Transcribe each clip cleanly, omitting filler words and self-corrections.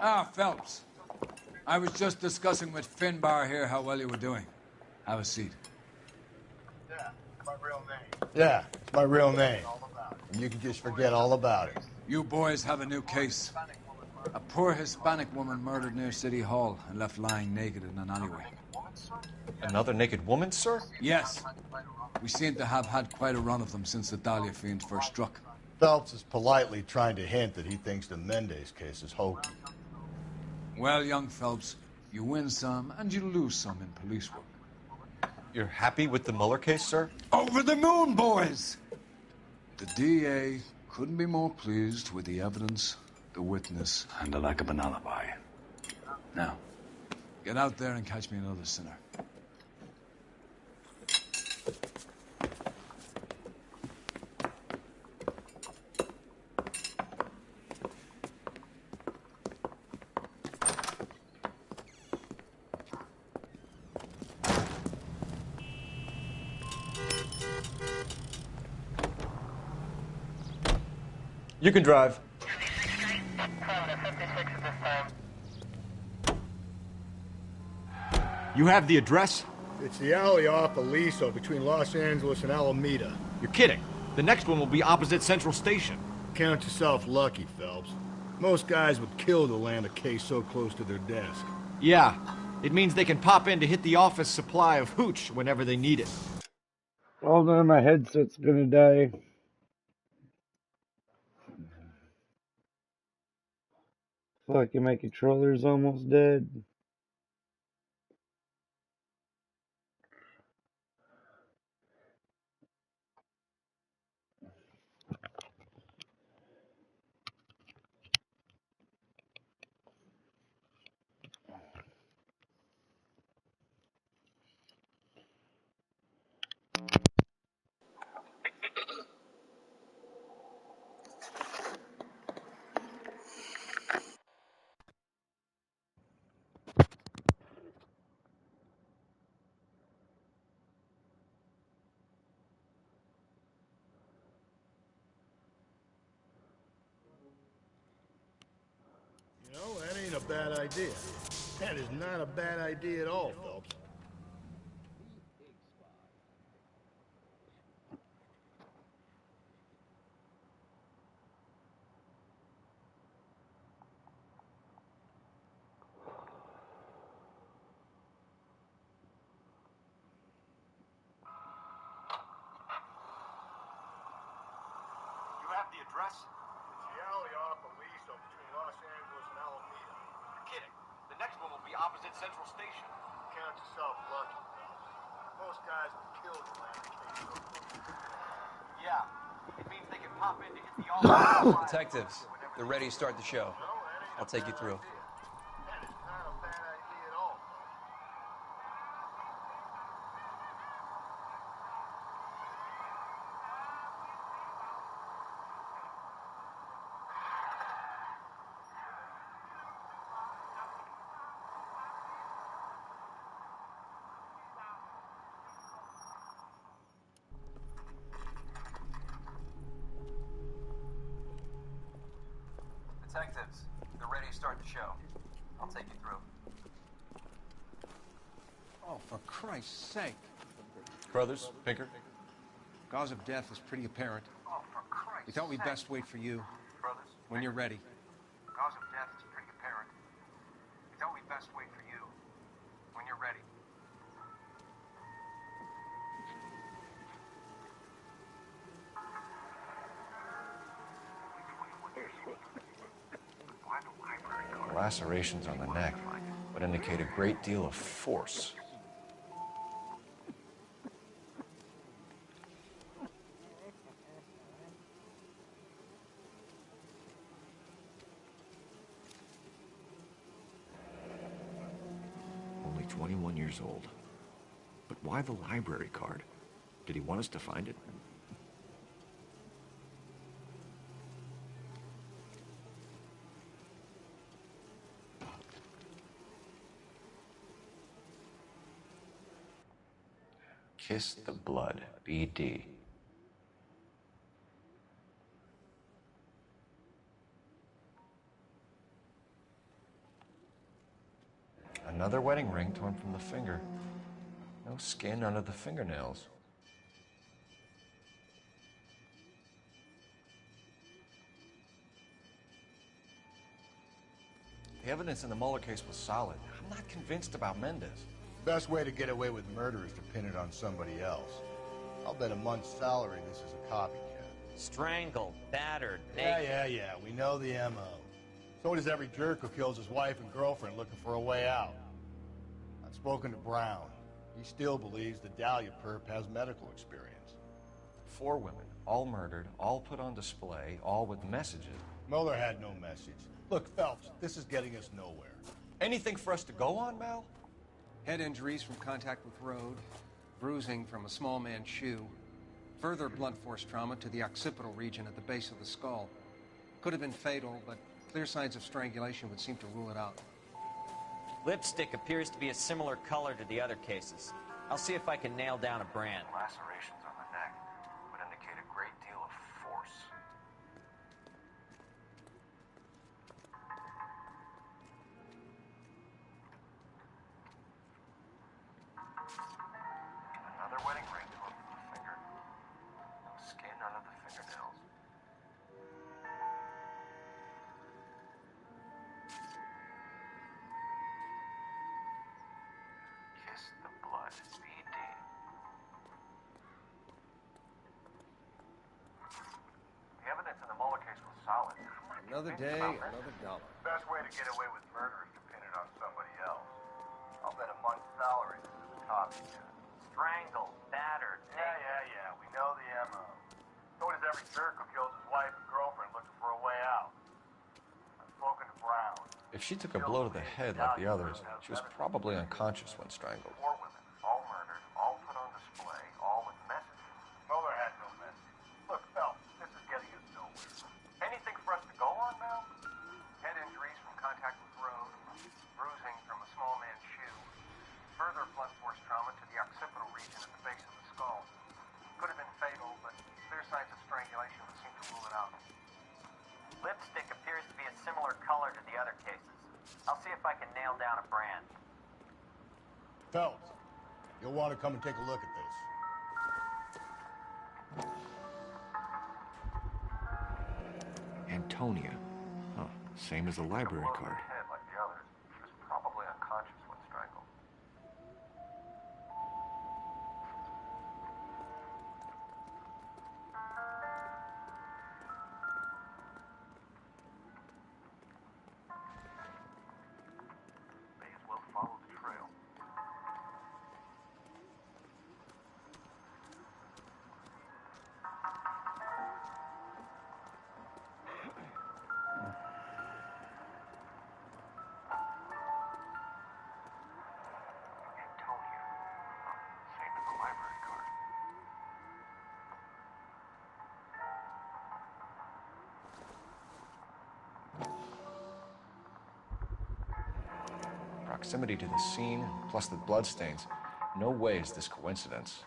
Ah, Phelps. I was just discussing with Finbar here how well you were doing. Have a seat. Yeah, it's my real name. Yeah, it's my real name. And you can just forget all about it. You boys have a new case. A poor Hispanic woman murdered near City Hall and left lying naked in an alleyway. Another naked woman, sir? Yes. We seem to have had quite a run of them since the Dahlia fiend first struck. Phelps is politely trying to hint that he thinks the Mendez case is hokey. Well, young Phelps, you win some and you lose some in police work. You're happy with the Mueller case, sir? Over the moon, boys! The DA couldn't be more pleased with the evidence, the witness, and the lack of an alibi. Now, get out there and catch me another sinner. You can drive. You have the address? It's the alley off Aliso between Los Angeles and Alameda. You're kidding. The next one will be opposite Central Station. Count yourself lucky, Phelps. Most guys would kill to land a case so close to their desk. Yeah. It means they can pop in to hit the office supply of hooch whenever they need it. Hold on, my headset's gonna die. Fucking my controller's almost dead. You know, that ain't a bad idea. That is not a bad idea at all, Phelps. You have the address? It's the alley off Aliso between Los Angeles and Alameda. You're kidding. The next one will be opposite Central Station. Count yourself lucky, Phelps. Most guys would kill to land a case so close to their desk. Yeah. It means they can pop in to hit the office. Detectives, they're ready to start the show. I'll take you through. That is not a bad idea at all, Phelps. Detectives, they're ready to start the show. I'll take you through. Oh, for Christ's sake. Brothers, Pinker. Cause of death is pretty apparent. Oh, for Christ's We thought we'd sake. best wait for you Brothers, when you're ready. cause of death is pretty apparent. We thought we'd best wait for you when you're ready. Lacerations on the neck would indicate a great deal of force. Only 21 years old. But why the library card? Did he want us to find it? Kiss the Blood, BD. Another wedding ring torn from the finger. No skin under the fingernails. The evidence in the Mueller case was solid. I'm not convinced about Mendez. Best way to get away with murder is to pin it on somebody else. I'll bet a month's salary this is a copycat. Strangled, battered, naked. Yeah. We know the M.O. So does every jerk who kills his wife and girlfriend looking for a way out. I've spoken to Brown. He still believes the Dahlia perp has medical experience. 4 women, all murdered, all put on display, all with messages. Mueller had no message. Look, Phelps, this is getting us nowhere. Anything for us to go on, Mal? Head injuries from contact with road, bruising from a small man's shoe, further blunt force trauma to the occipital region at the base of the skull. Could have been fatal, but clear signs of strangulation would seem to rule it out. Lipstick appears to be a similar color to the other cases. I'll see if I can nail down a brand. Lacerations on the neck would indicate a great deal of force. Another wedding ring torn from the finger. No skin under the fingernails. Kiss the blood, B.D. The evidence in the Mueller case was solid. Another day, another dollar. Best way to get away with murder is to pin it on somebody else. I'll bet a month's salary this is a copycat. Strangled, battered, naked. Yeah. We know the M.O. So does every jerk who kills his wife and girlfriend looking for a way out. I've spoken to Brown. If she took a blow to the head like the others, she was probably unconscious when strangled. 4 women, all murdered, all put on display, all with messages. Mueller had no message. Look, Phelps, this is getting us nowhere. Anything for us to go on now? Head injuries from contact with road, bruising from a small man's shoe, further blunt force trauma to the occipital region at the base of the skull. Could have been fatal, but clear signs of strangulation would seem to rule it out. Lipstick appears to be a similar color to the other cases. I'll see if I can nail down a brand. Phelps, you'll want to come and take a look at this. Antonia. Huh. Same as the library card. Head like the others. She was probably unconscious when strangled. May as well follow the trail. Antonia. Same as the library card. Proximity to the scene, plus the bloodstains. No way is this coincidence.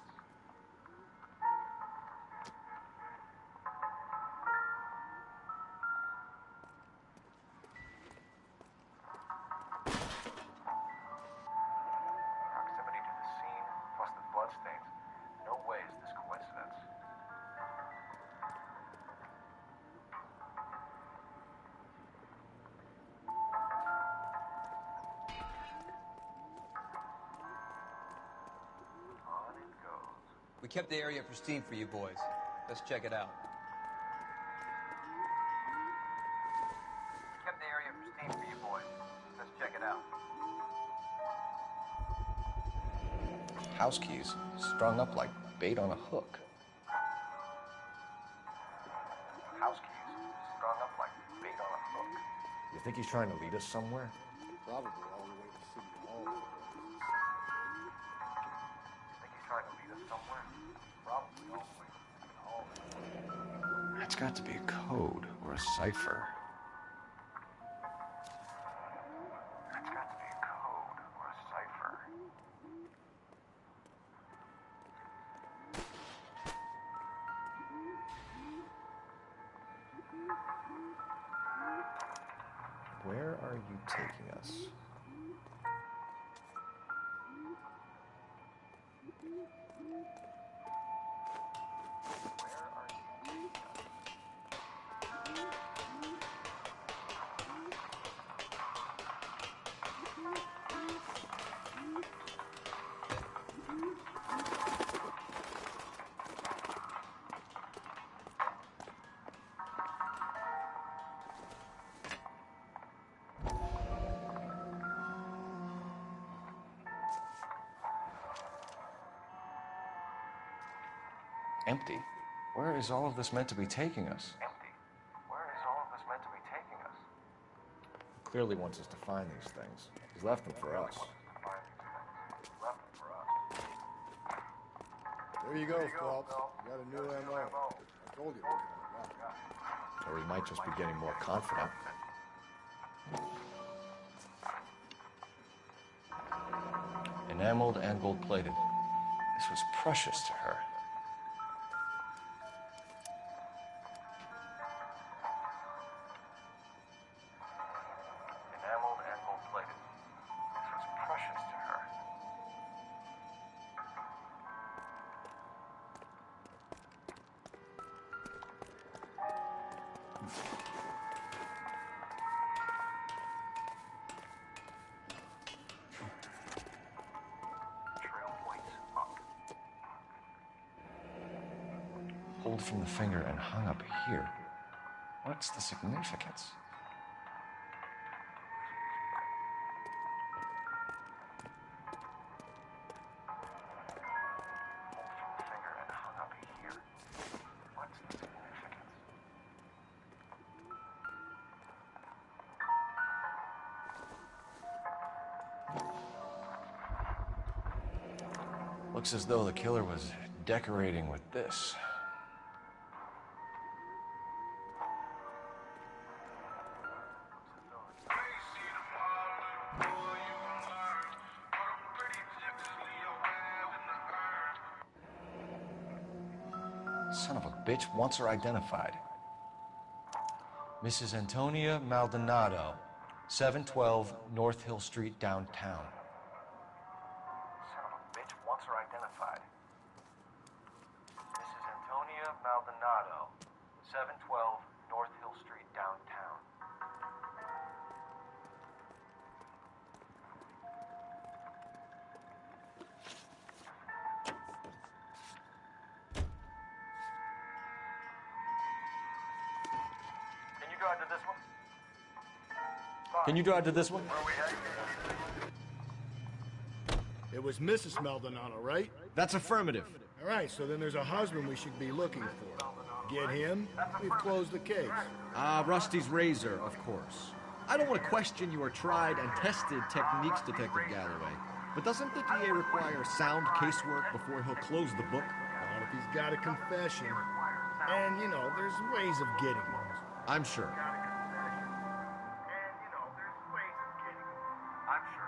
Proximity to the scene, plus the bloodstains. No way is this coincidence. On it goes. We kept the area pristine for you boys. Let's check it out. Kept the area pristine for you boys. Let's check it out. House keys, strung up like bait on a hook. House keys, strung up like bait on a hook. You think he's trying to lead us somewhere? Probably all the way to City Hall. Think he's trying to lead us somewhere? Probably all the way to City Hall. That's got to be a code or a cipher. It's got to be a code or a cipher. Where are you taking us? Empty? Where is all of this meant to be taking us? Empty. Where is all of this meant to be taking us? He clearly wants us to find these things. He's left them for us. There you go, Phelps. You got a new MO. I told you. Or he might just be getting more confident. Enameled and gold-plated. This was precious to her. Enameled and gold-plated. This was precious to her. Trail points up. Pulled from the finger and hung up here. What's the significance? Finger and hung up here. What's the significance? Looks as though the killer was decorating with this. Son of a bitch wants her identified. Mrs. Antonia Maldonado, 712 North Hill Street, downtown. Son of a bitch wants her identified. Mrs. Antonia Maldonado, 712 North Hill Street, downtown. Can you drive to this one? Can you drive to this one? Where are we heading? It was Mrs. Maldonado, right? That's affirmative. All right, so then there's a husband we should be looking for. Get him, we've closed the case. Rusty's razor, of course. I don't want to question your tried and tested techniques, Detective Galloway. But doesn't the DA require sound casework before he'll close the book? Well, if he's got a confession, and, you know, there's ways of getting those. I'm sure. I'm sure.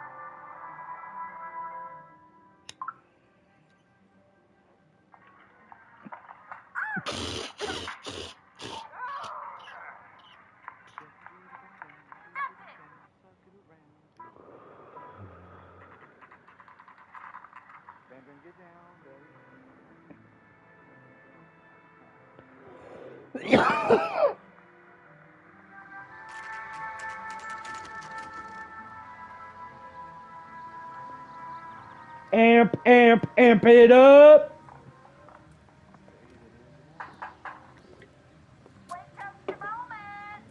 Amp it up. Wait just a moment.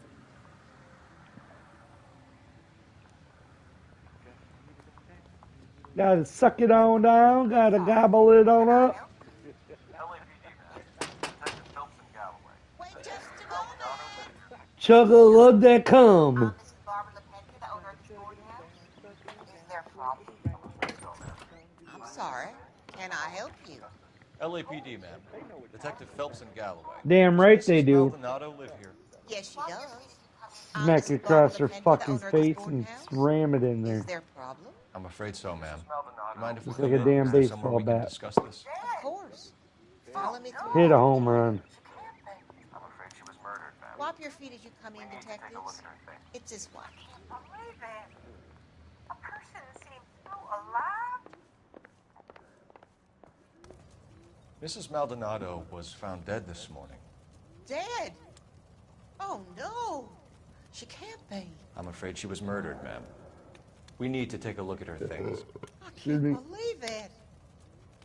Gotta suck it on down, gotta gobble it on up. Detective Phelps and Galloway. Wait just a moment. Chugga love that cum. Mrs. Barbara LePetra, the owner of the sporting house. Is there a problem? I'm sorry. Can I help you? LAPD, ma'am. Detective Phelps and Galloway. Damn right they Mrs. do. Maldonado live here. Yes, she does. Smack it across her fucking face and ram it in there. Is there a problem? I'm afraid so, ma'am. Do you mind if we It's come like a in? damn Is there somewhere baseball we can bat. discuss this? Of course. Follow me through. Hit a home run. I'm afraid she was murdered, ma'am. Swap your feet as you come in, We need to take a detectives. look at her things. It's this one. Believe it. A person seems so alive. Mrs. Maldonado was found dead this morning. Dead. Oh, no. She can't be. I'm afraid she was murdered, ma'am. We need to take a look at her things. I can't believe it.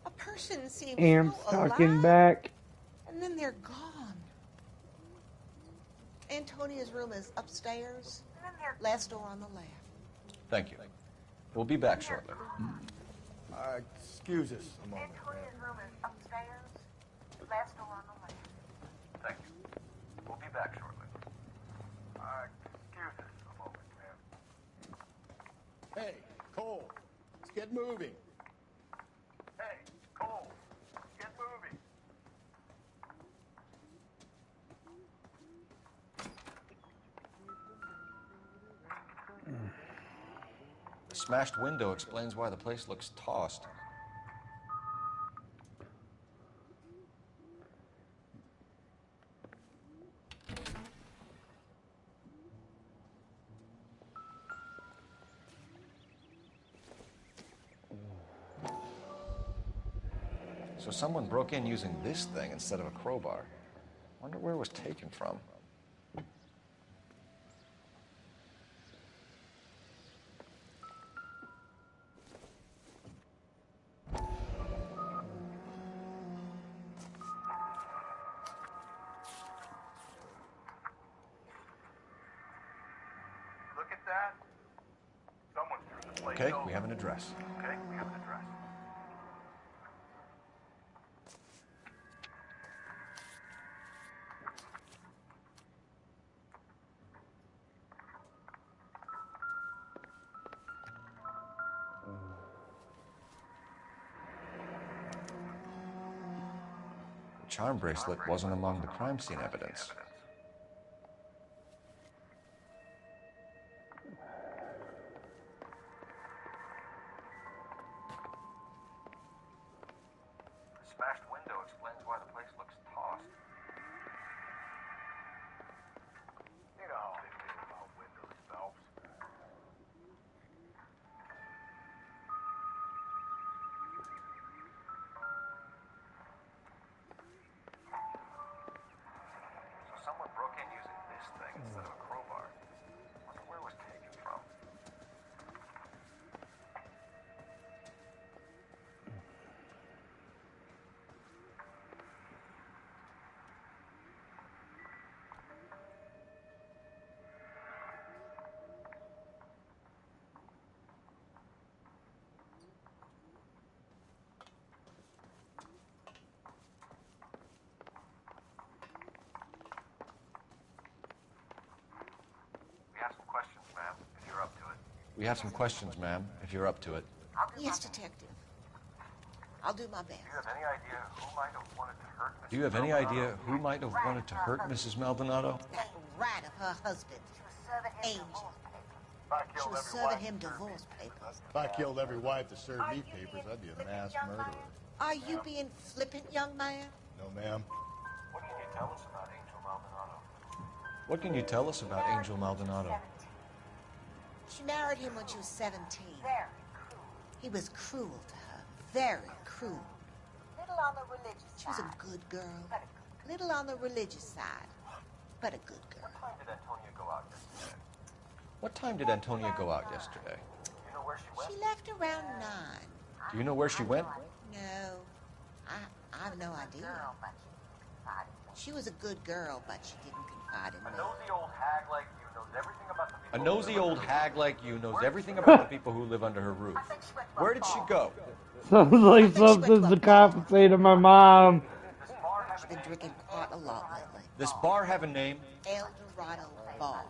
A person seems Amp's so alive, talking back. and then they're gone. Antonia's room is upstairs, last door on the left. Thank you. We'll be back shortly. Excuse us a moment. Antonia's room is upstairs, last door on the left. Thank you. We'll be back shortly. Excuse us a moment, ma'am. Hey, Cole, let's get moving. Hey, Cole, get moving. The smashed window explains why the place looks tossed. So someone broke in using this thing instead of a crowbar. Wonder where it was taken from. Look at that. Someone threw the place Okay, over. we have an address. Okay, we have an address. The charm bracelet wasn't among the crime scene evidence. The smashed window explains why the place looks tossed. You know how they feel about windows, Phelps. So someone broke in using this thing instead of a crowbar. Wonder where it was taken from. We have some questions, ma'am, if you're up to it. We have some questions, ma'am, if you're up to it. Yes, detective. I'll do my best. Do you have any idea who might have wanted to hurt Mrs. Maldonado? Do you have any idea who might have wanted to hurt Mrs. Maldonado? That rat of her husband, Angel. She was serving him divorce papers. If I killed every wife that served me papers, I'd be a mass murderer. Are you being flippant, young man? No, ma'am. What can you tell us about Angel Maldonado? What can you tell us about Angel Maldonado? She married him when she was 17. Very cruel. He was cruel to her. Very cruel. Little on the religious She was side. a good girl. But a good Little on the religious side, but a good girl. What time did Antonia go out yesterday? What time did Antonia go out yesterday? You know where she went? She left around 9. Do you know where she went? No, I have no idea. girl, but she confided in me. She was a good girl, but she didn't confide in A me. nosy old hag like you knows everything about the people. A nosy old hag like you knows everything about the people who live under her roof. I think she went to a Where did she ball. go? Sounds like something the cops would say to my mom. She's been drinking quite a lot lately. This bar have a name? El Dorado Bar.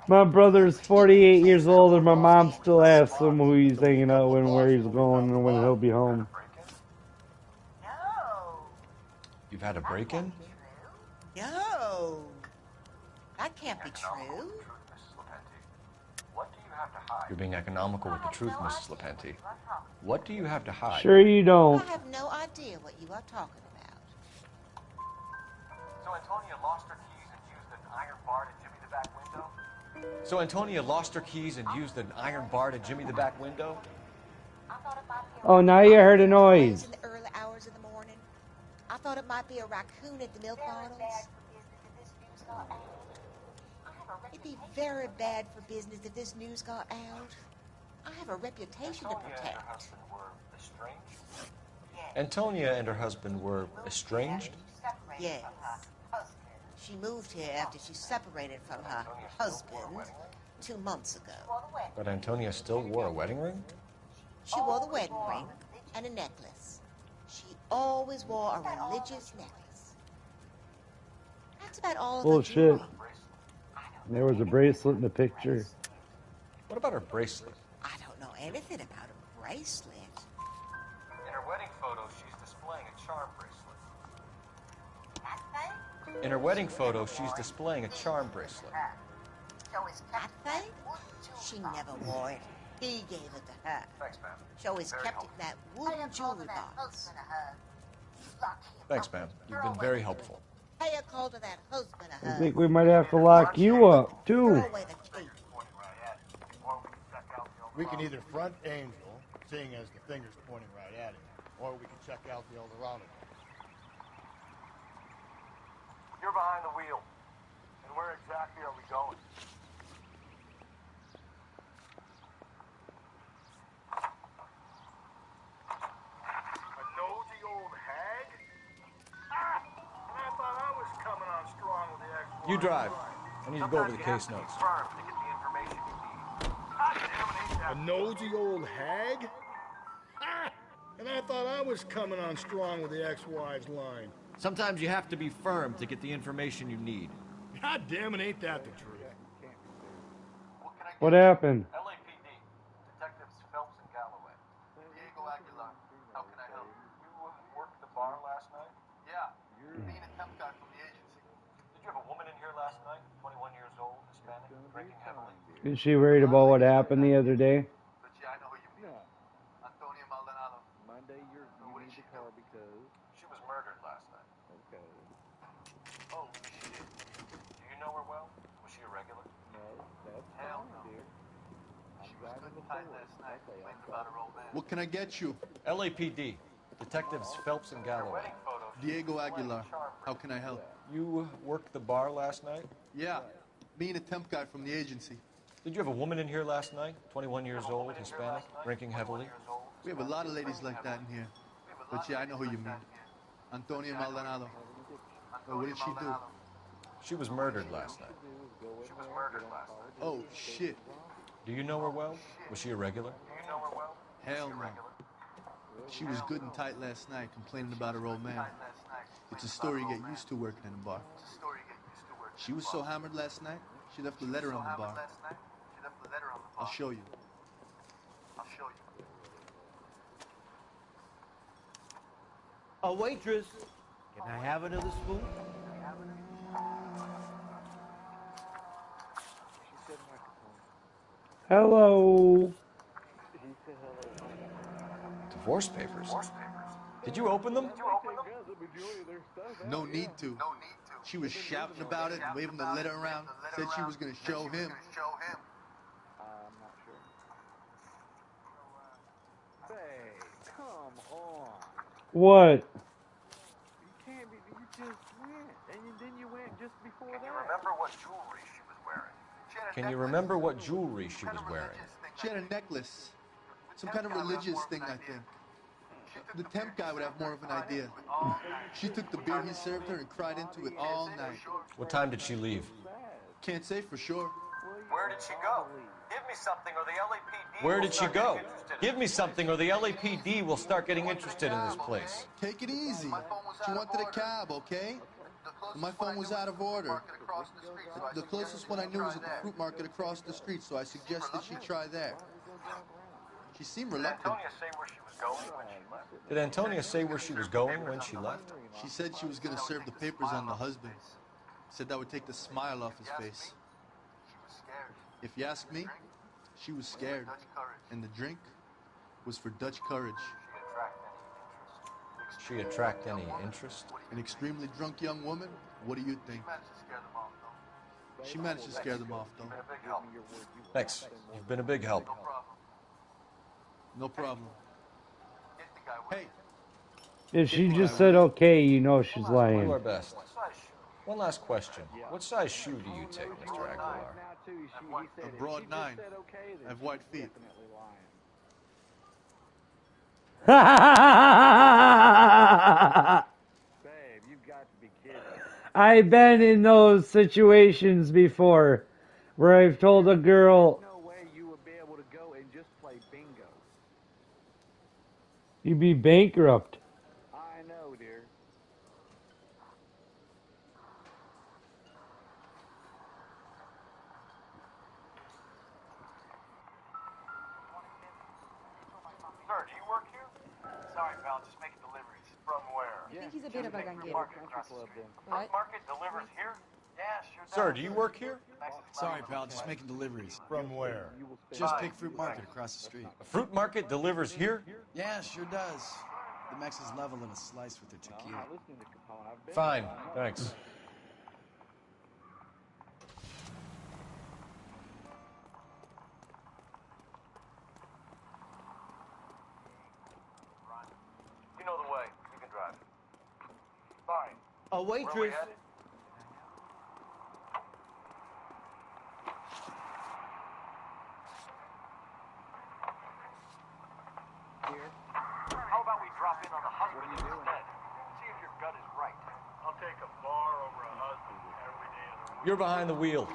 My brother's 48 years old, and my mom still asks him who he's hanging out with, and where he's going, and when he'll be home. No. You've had a break-in? No, that can't be true. What do you have to hide? You're being economical with the truth, Mrs. Lepenti. What do you have to hide? Sure you I don't. have no idea what you are talking about. So Antonia lost her keys and used an iron bar to jimmy the back window? So Antonia lost her keys and used an iron bar to jimmy the back window? I thought it might be a Oh, now you heard a noise. In the early hours of the morning, I thought it might be a raccoon at the milk very bottles. bad for business if this news got out. I have a It'd be very bad for business if this news got out. I have a reputation to Antonia and her protect. husband were estranged? Antonia and her husband were estranged? separated Yes. from her husband. She moved here after she separated from her husband 2 months ago. For the wedding. But Antonia still wore a wedding ring? She wore the wedding ring and a necklace. She always wore a religious necklace. That's about all the Bullshit. jewelry. There was a bracelet in the picture. What about her bracelet? I don't know anything about a bracelet. In her wedding photo, she's displaying a charm bracelet. That thing? In her wedding photo, she's displaying a charm bracelet. So it's That kept thing? She never wore it. He gave it to her. Thanks, ma'am. She always kept it in that wooden jewelry box. Thanks, ma'am. You've been very helpful. Pay a call to that husband of I hers. think we might have to lock you up, too. Throw away the key. We can either front Angel, seeing as the finger's pointing right at him, or we can check out the Eldorado. You're behind the wheel. And where exactly are we going? A nosy old hag? Ah! And I thought I was coming on strong with the ex-wife. You drive. I need to go over the case notes. Firm to get the information you need. God damn it, ain't that A nosy old hag? Ah! And I thought I was coming on strong with the ex-wife's line. Sometimes you have to be firm to get the information you need. God damn it, ain't that the truth? What happened? LAPD. Detectives Phelps and Galloway. Diego Aguilar. How can I help? You worked the bar last night? Yeah. Being a temp guy from the agency. Did you have a woman in here last night? 21 years old, Hispanic, drinking heavily. Is she worried about what happened the other day? But yeah, I know who you mean. Antonia Maldonado. Monday, you What need did the she car do? because... She was murdered last night. Okay. Oh, shit. Do you know her well? Was she a regular? No, that's Hell fine, no. dear. I'm She was driving good the tight Ford. last night, Okay, complaining I'm about her old man. What can I get you? LAPD. Detectives Phelps and Her Galloway. wedding photo. Diego Aguilar. How can I help? You worked the bar last night? Yeah, being a temp guy from the agency. Did you have a woman in here last night? 21 years old, Hispanic, drinking heavily? We have a lot of ladies like that in here. But yeah, I know who you mean. Antonia Maldonado. Oh, what did she do? She was murdered last night. She was murdered last night. Oh, shit. Do you know her well? Was she a regular? Do you know her well? Hell no. She was good and tight last night, complaining about her old man. It's a story you get used to working in a bar. It's a story you get used to working. She was so hammered last night, she left a letter on the bar. Last night, she left a letter on the bar. I'll show you. I'll show you. A waitress, can I have another spoon? Hello. Divorce papers? Did you open them? No need to. She was shouting about it and waving the letter around. Said she was going to show him. I'm not sure. Babe, come on. What? You can't be, you just went. And then you went just before that. Can you remember what jewelry she was wearing? Can you remember what jewelry she was wearing? She had a necklace. Some kind of religious thing, I think. The temp guy would have more of an idea. She took the beer he served her and cried into it all night. What time did she leave? Can't say for sure. Where did she go? Give me something or the LAPD. Where did she go? Give me something or the LAPD will start getting interested in this place. Take it easy. She wanted a cab, okay? My phone was out of order. The closest one I knew was at the fruit market across the street, so I suggested she try there. She seemed reluctant. Did Antonia say where she was going when she left? Did Antonia say where she was going when she left? She said she was going to serve the papers on the husband. Said that would take the smile off his face. If you ask me, she was scared. And the drink was for Dutch courage. She attract any interest? An extremely drunk young woman? What do you think? She managed to scare them off, though. Thanks. You've been a big help. No problem. Hey. If she just said okay, you know she's Do lying. our best. One last question. What size shoe do you take, Mr. Aguilar? A broad 9. I have white feet. Babe, you've got to be kidding. I've been in those situations before where I've told a girl, No way you would be able to go and just play bingo. you'd be bankrupt. I know, dear. Sorry, pal, just making deliveries. From where? I think he's a bit of a ganguero. Fruit market delivers here? Yeah, sure does. Sir, do you work here? Sorry, pal, just making deliveries. From where? Just Big Fruit Market across the street. A fruit market delivers here? Yeah, sure does. The Mex is leveling a slice with their tequila. Fine, thanks. You know the way. You can drive. Fine. A Where are we waitress. headed? How about we drop in on the husband instead? See if your gut is right. I'll take a bar over a husband every day of the week. You're behind the wheel.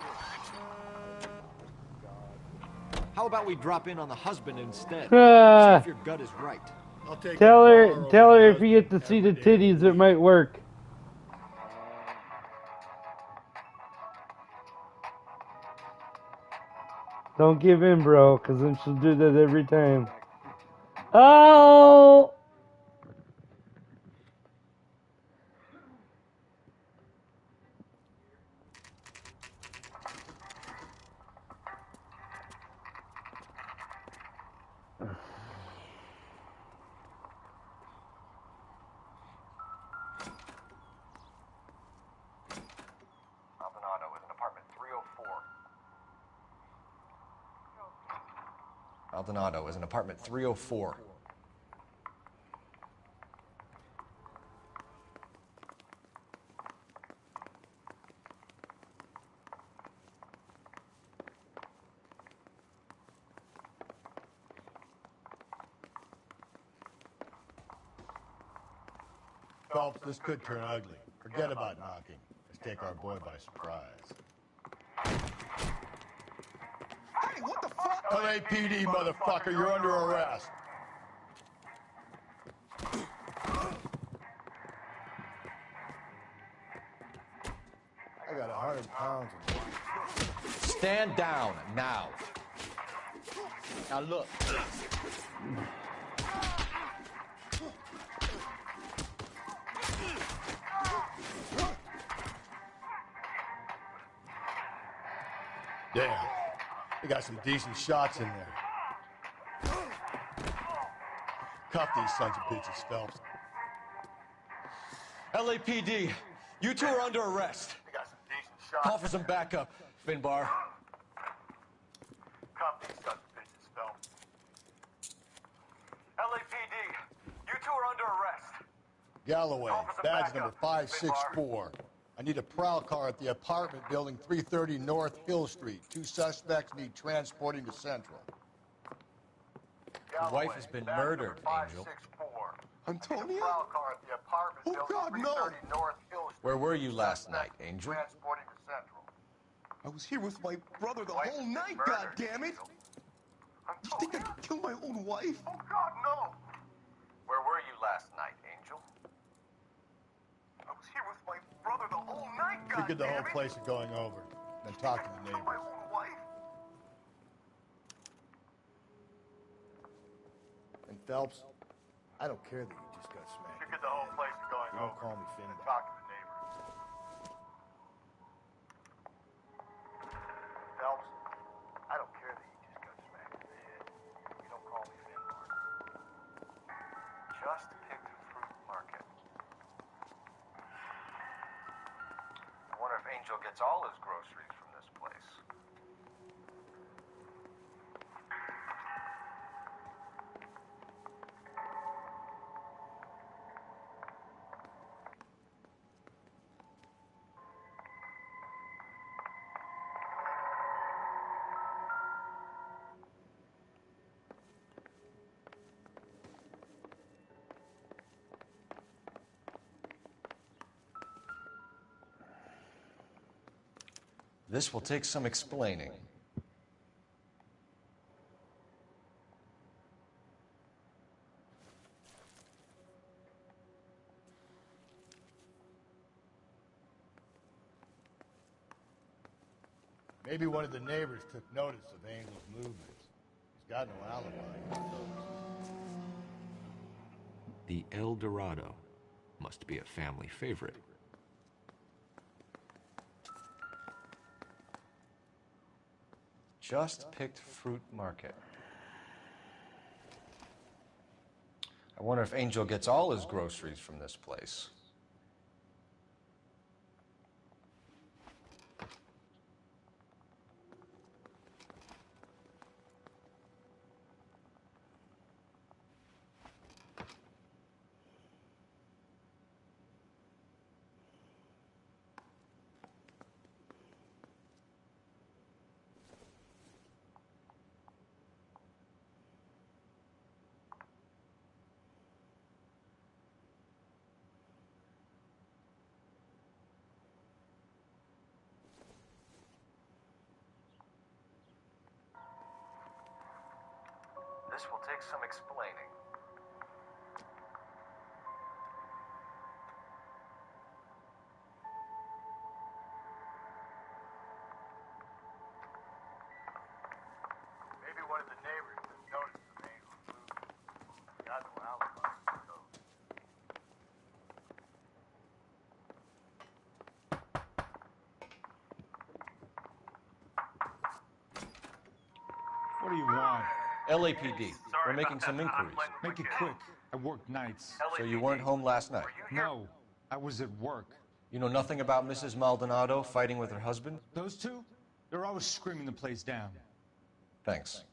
How about we drop in on the husband instead? See if your gut is right. I'll take Tell a bar her, over tell a her if you husband get to see the every day. titties, it might work. Don't give in, bro, because then she'll do that every time. Oh! Maldonado is in apartment 304. Maldonado is in apartment 304. Phelps, this could turn ugly. Forget about knocking. Let's take our boy by surprise. Hey, what the fuck? LAPD, motherfucker, you're under arrest. I got 100 pounds of weight. Stand down now. Now look. Damn. We got some decent shots in there. Cuff these sons of bitches, Phelps. LAPD, you two are under arrest. We got some decent shots. Call for some backup, Finbar. Cuff these sons of bitches, Phelps. LAPD, you two are under arrest. Galloway, Call for some badge backup. number 564. I need a prowl car at the apartment building 330 North Hill Street. 2 suspects need transporting to Central. Your wife has been badge murdered, number Angel. 564. Antonia? Prowl car at the apartment Oh, building God, no. 330 North Hill Street. Where were you last night, Angel? Transporting to Central. I was here with my brother the Wife whole has been night, murdered, goddammit! Angel. You think I could kill my own wife? Oh, God, no! Where were you last night, Angel? I was here with my brother the whole night, Figured the whole goddammit. place is going over. Then talk to the My neighbors. own wife? And Phelps, I don't care that you just got smacked. Figured the whole place is going You over. don't call me Then Finbar. talk to the neighbors. Phelps, I don't care that you just got smacked in the head. You don't call me Finbar. Just picked fruit market. I wonder if Angel gets all his groceries from this place. This will take some explaining. Maybe one of the neighbors took notice of Angel's movements. He's got no alibi. The El Dorado must be a family favorite. Just picked fruit market. I wonder if Angel gets all his groceries from this place. This will take some explaining. Maybe one of the neighbors noticed the man who moved. The other one, alibi. What do you want? LAPD. We're making some inquiries. Make it quick. I work nights. So you weren't home last night? No, I was at work. You know nothing about Mrs. Maldonado fighting with her husband? Those two? They're always screaming the place down. Thanks.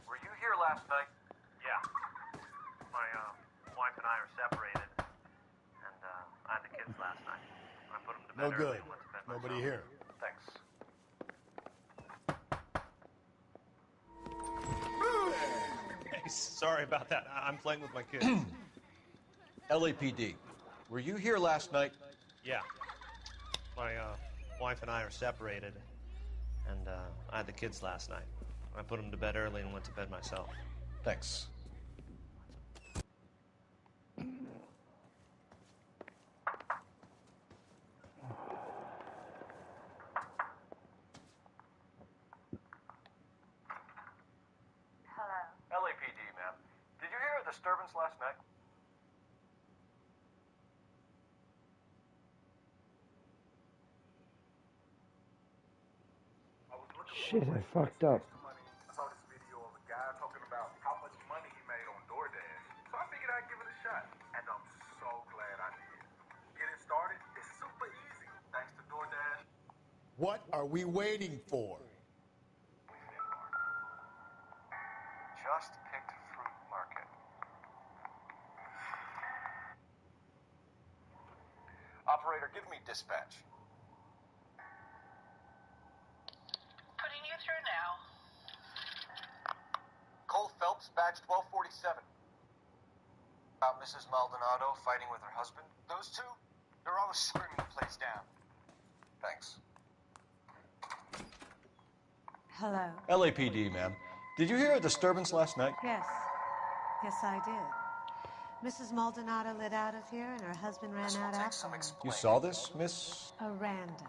Were you here last night? Yeah. My wife and I are separated, and I had the kids last night. I put them to bed No early good. and went to bed Nobody myself. here. Thanks. Hey, sorry about that. I'm playing with my kids. LAPD. Were you here last night? Yeah. My wife and I are separated, and I had the kids last night. I put them to bed early and went to bed myself. Thanks. Hello. LAPD, ma'am. Did you hear a disturbance last night? Shit, I fucked up. I saw this video of a guy talking about how much money he made on DoorDash. So I figured I'd give it a shot. And I'm so glad I did. Getting started is super easy. Thanks to DoorDash. What are we waiting for? Just picked fruit market. Operator, give me dispatch. Putting you through now. Cole Phelps, badge 1247. About Mrs. Maldonado fighting with her husband? Those two? They're always screaming the place down. Thanks. Hello. LAPD, ma'am. Did you hear a disturbance last night? Yes. Yes, I did. Mrs. Maldonado lit out of here, and her husband ran out after her. You saw this, Miss? Aranda.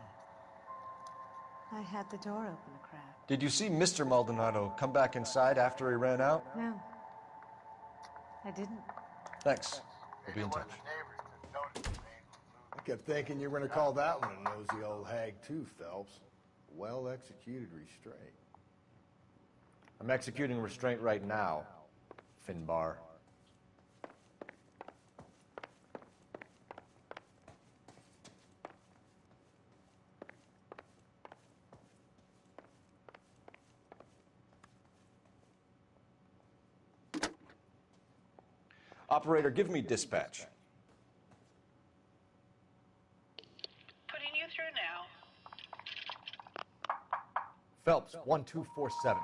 I had the door open a crack. Did you see Mr. Maldonado come back inside after he ran out? No. I didn't. Thanks. We'll be in touch. I kept thinking you were going to call that one a nosy old hag too, Phelps. Well-executed restraint. I'm executing restraint right now, Finbar. Operator, give me dispatch. Putting you through now. Phelps, 1247. Hey,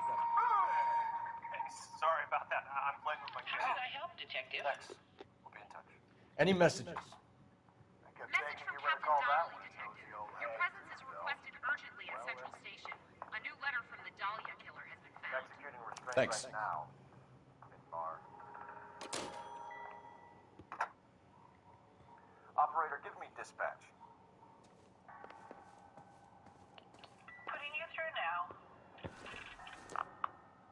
sorry about that. I'm playing with my kids. How can I help, Detective? Thanks. We'll be in touch. Any messages? I kept thinking you were going to call that one a nosy old hag. Your presence is requested urgently Thanks. Right now. Bar. Operator, give me dispatch. Putting you through now.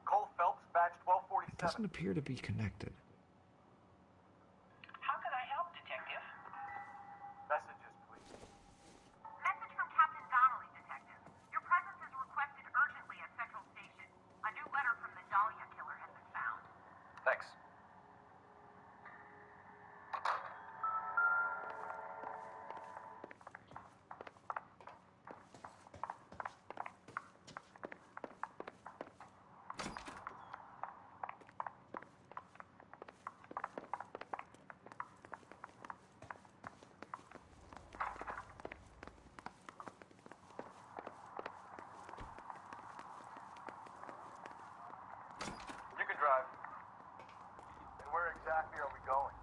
Cole Phelps, badge 1247. Doesn't appear to be connected. How can I help, Detective? Messages, please. Message from Captain Donnelly, Detective. Your presence is requested urgently at Central Station. A new letter from the Dahlia killer has been found. Thanks. You can drive. And where exactly are we going?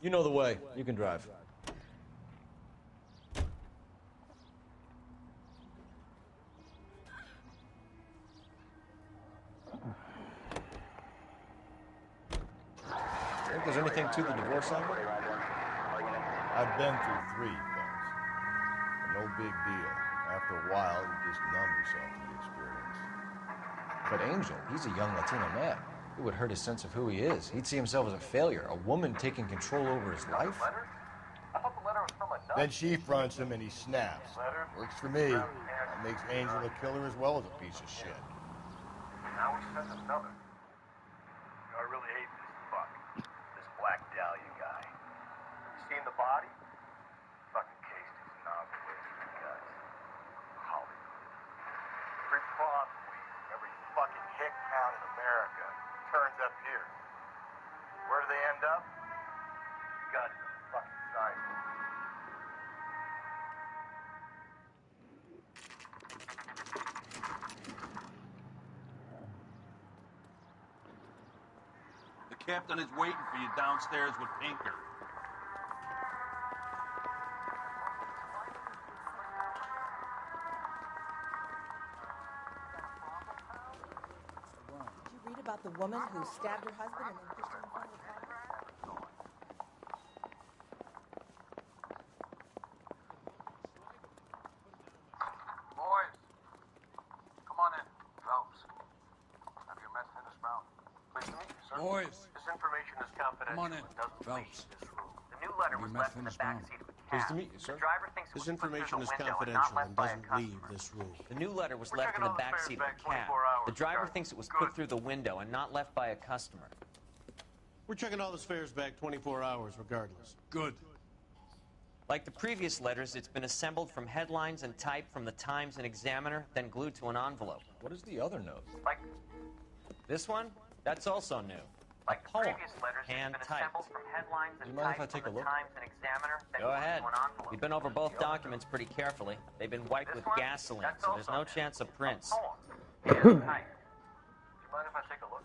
You know the way. You can drive. Think there's anything to the divorce angle? I've been through 3 things. No big deal. After a while, you just numb yourself to the experience. But Angel, he's a young Latino man. It would hurt his sense of who he is. He'd see himself as a failure. A woman taking control over his life? I thought the letter was from a nut. Then she fronts him and he snaps. Works for me. That makes Angel a killer as well as a piece of shit. Now we send another. I really hate this fuck. This Black Dahlia guy. You seen the body? Fucking cased his nozzle with his guts. Hollywood. Every prom queen, every fucking hick town in America turns up here. Where do they end up? Guns on the fucking sidewalk. The captain is waiting for you downstairs with Pinker. Did you read about the woman who stabbed her husband and then pushed him in front of the car? Boys, come on in. Phelps. Have your mess finished, Brown? Pleased to meet you, sir. Boys. This information is confidential. Come on in. and doesn't Phelps. leave this room. The new letter was left in the backseat of a cab. Pleased to meet you, sir. The driver thinks it This was put through information the is window and confidential not left and by a doesn't customer. leave this room. The new letter was We're left in checking the all the back fares seat of back the cab. 24 hours, The driver Charlie. thinks it was Good. put through the window and not left by a customer. We're checking all the fares back 24 hours regardless. Good. Like the previous letters, it's been assembled from headlines and typed from the Times and Examiner, then glued to an envelope. What is the other note? Like, This one? That's also new. like the poem, previous letters, it's been hand-typed. assembled from headlines Do and you mind if I typed take from a the look? Times and Examiner, then Go glued ahead. to an envelope. We've been over both documents pretty carefully. They've been wiped This with one? gasoline, That's so there's also no new. chance of prints. Poem. Hand-typed. Do you mind if I take a look?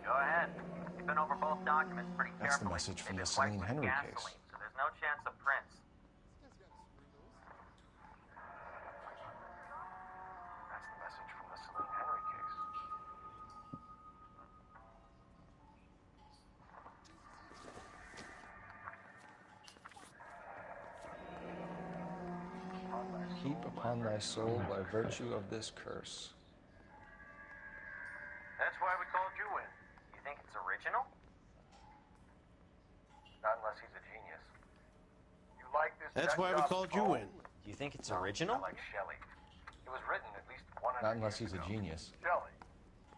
Go ahead. We've been over both documents pretty That's the carefully. message from They've the been wiped Celine with Henry gasoline, case. so there's no chance of prints. That's the message from the Celine Henry case. Heap upon thy soul by virtue of this curse. That's why we called you in. You think it's original? Not unless he's a genius. You like this? That's nut why we job called you poem? in. Do you think it's original? I like Shelley. It was written at least 100 Not unless years he's a ago. genius. Shelley.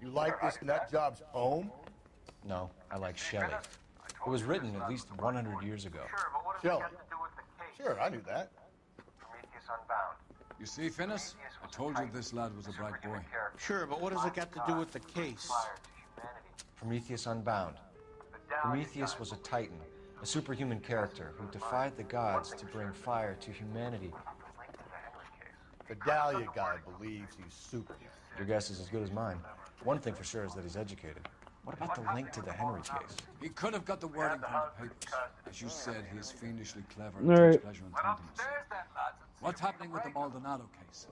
You like this nut job's poem? No, I like Shelley. It was written at least 100 years ago. Sure, but what does Shelley. it have to do with the case? Sure, I knew that. Prometheus Unbound. You see, Finnis? I told you this lad was a bright boy. Sure, but what does it got to do with the case? Prometheus Unbound. Prometheus was a titan, a superhuman character who defied the gods to bring fire to humanity. The Dahlia guy believes he's superhuman. Your guess is as good as mine. One thing for sure is that he's educated. What about the link to the Henry case? He could have got the wording from the papers. As you said, he is fiendishly clever All and right. takes pleasure in taunting us. What's happening with the Maldonado case?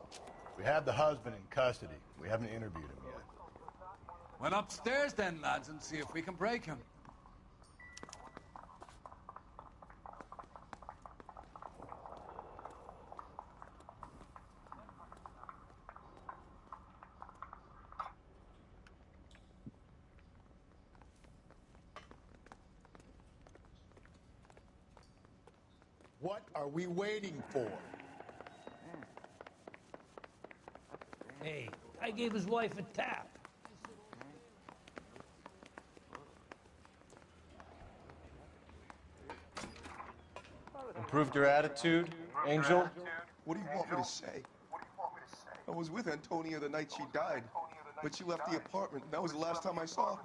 We have the husband in custody. We haven't interviewed him yet. Well, upstairs then, lads, and see if we can break him. What are we waiting for? Hey, I gave his wife a tap. Improved your attitude, Angel? What do you want me to say? I was with Antonia the night she died, but she left the apartment. That was the last time I saw her.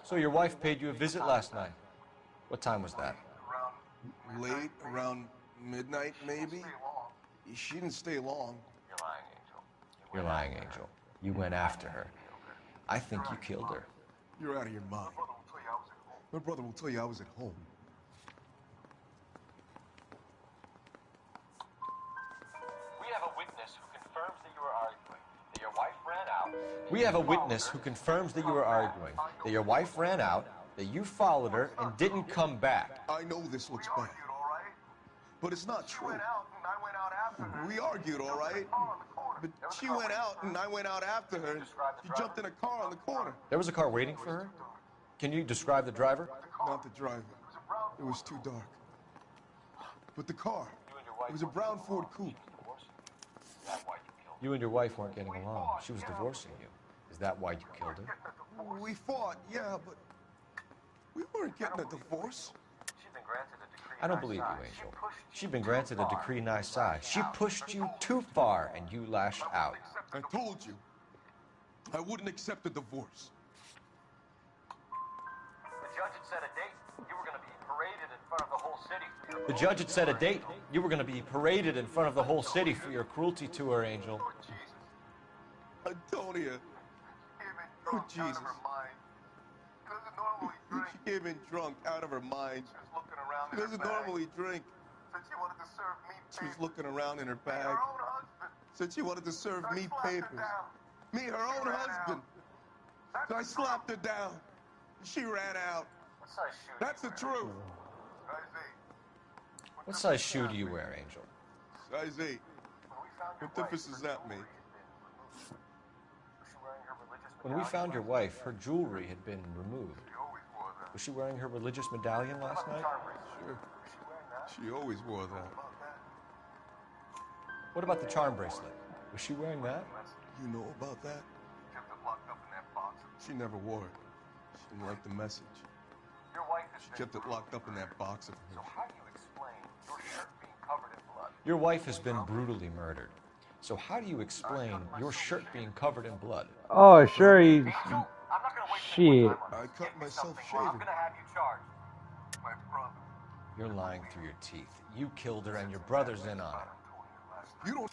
So your wife paid you a visit last night. What time was that? Late, around midnight, maybe? She didn't stay long. You're lying, Angel. You went after her. I think you killed her. You're out of your mind. My brother will tell you I was at home. We have a witness who confirms that you were arguing, that your wife ran out. We have a witness who confirms that you were arguing, that your wife ran out, that you followed her and didn't come back. I know this looks bad, but it's not true. We argued, all right? But she went out and I went out after her. She jumped in a car on the corner. There was a car waiting for her? Can you describe the driver? Not the driver. It was too dark. But the car. It was a brown Ford Coupe. You and your wife weren't getting along. She was divorcing you. Is that why you killed her? We fought, yeah, but we weren't getting a divorce. I don't believe you, Angel. She'd been granted a decree nisi. She pushed you too far and you lashed out. I told you. I wouldn't accept a divorce. The judge had set a date. You were going to be paraded in front of the whole city. The judge had set a date. You were going to be paraded in front of the whole city for your cruelty to her, Angel. Antonia. Oh, Jesus. She came in drunk, out of her mind. She doesn't normally drink. She was looking around in her bag. Said she wanted to serve me papers. Me, her own husband. So I slapped her down. She ran out. That's the truth. What size shoe do you wear, Angel? Size 8. What difference does that make? When we found your wife, her jewelry had been removed. Was she wearing her religious medallion last night? Sure. She always wore that. What about the charm bracelet? Was she wearing that? You know about that? She never wore it. She didn't like the message. She kept it locked up in that box of hers. How do you explain your shirt being covered in blood? Your wife has been brutally murdered. So how do you explain your shirt being covered in blood? Oh, sure, he... Shit. I cut myself shaving. I'm gonna have you charged. My brother. You're lying through your teeth. You killed her and your brother's in on it. You don't...